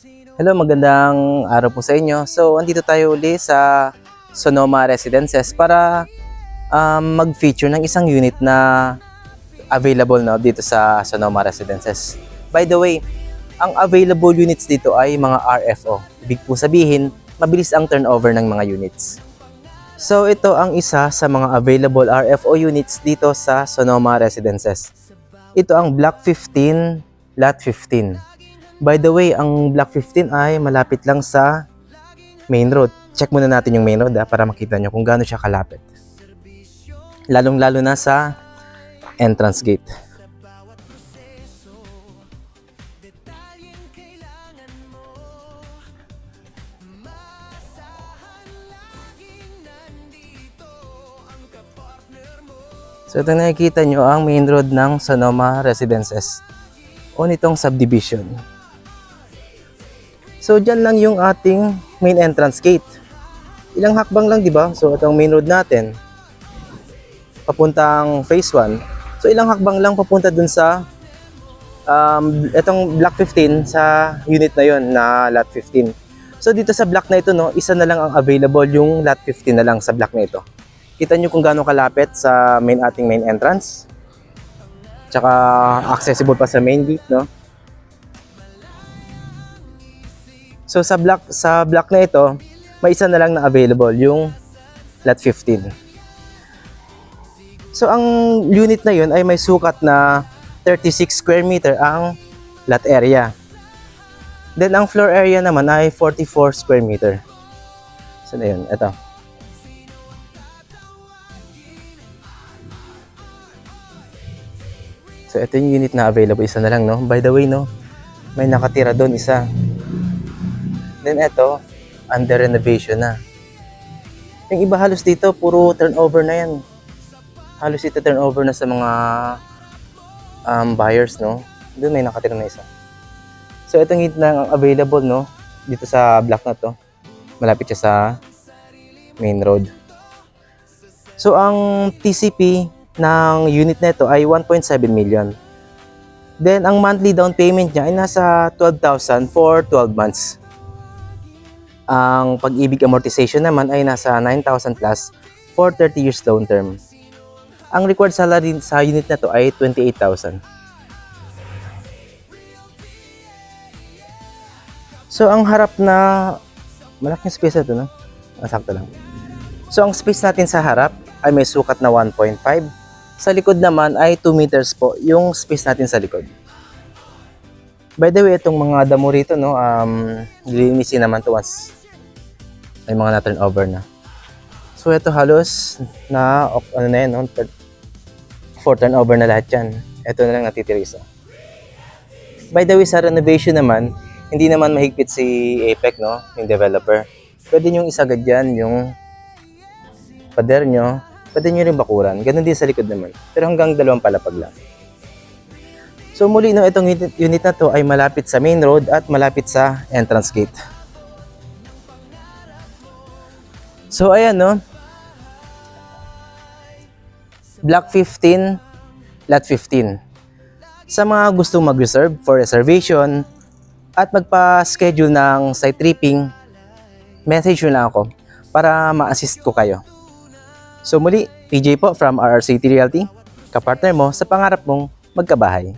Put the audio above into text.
Hello, magandang araw po sa inyo. So, andito tayo uli sa Sonoma Residences para mag-feature ng isang unit na available na dito sa Sonoma Residences. By the way, ang available units dito ay mga RFO. Ibig po sabihin, mabilis ang turnover ng mga units. So, ito ang isa sa mga available RFO units dito sa Sonoma Residences. Ito ang Block 15, Lot 15. By the way, ang Block 15 ay malapit lang sa main road. Check muna natin yung main road para makita nyo kung gaano siya kalapit. Lalong-lalo na sa entrance gate. So ito nakikita nyo ang main road ng Sonoma Residences o nitong subdivision. So dyan lang yung ating main entrance gate. Ilang hakbang lang, di ba? So itong main road natin papuntang phase 1. So ilang hakbang lang papunta dun sa itong block 15 sa unit na yon na lot 15. So dito sa block na ito, no, isa na lang ang available, yung lot 15 na lang sa block na ito. Kita nyo kung gaano kalapit sa ating main entrance. Tsaka accessible pa sa main gate, no? So sa block na ito, may isa na lang na available, yung lot 15. So ang unit na yun ay may sukat na 36 square meter ang lot area. Then ang floor area naman ay 44 square meter. So na yun, ito. So ito yung unit na available, isa na lang, no? By the way, no, may nakatira doon isa. Then ito, under renovation na. Yung iba halos dito, puro turnover na yan. Halos ito turnover na sa mga buyers, no? Doon may nakatira na isa. So itong unit na available, no, dito sa block na to. Malapit siya sa main road. So ang TCP ng unit na ito ay 1.7 million. Then ang monthly down payment niya ay nasa 12,000 for 12 months. Ang pag-ibig amortization naman ay nasa 9,000 plus for 30 years loan term. Ang required salary sa unit na to ay 28,000. So ang harap na malaking space ito, no? Sakto lang. So ang space natin sa harap ay may sukat na 1.5. Sa likod naman ay 2 meters po yung space natin sa likod. By the way, itong mga damo rito, no, lilinisin naman to once may mga na-turnover na. So ito halos na ano na yan, no? For turnover na lahat yan. Ito na lang natitira isa. By the way, sa renovation naman, hindi naman mahigpit si Apex, no, yung developer. Pwede nyo isagad yan yung pader nyo. Pwede nyo rin bakuran. Ganun din sa likod naman. Pero hanggang 2 palapag lang. So muli, no, itong unit na to ay malapit sa main road at malapit sa entrance gate. So ayan, no, Block 15, Lot 15. Sa mga gustong mag-reserve for reservation at magpa-schedule ng site tripping, message nyo lang ako para ma-assist ko kayo. So muli, PJ po from RRCT Realty, kapartner mo sa pangarap mong magkabahay.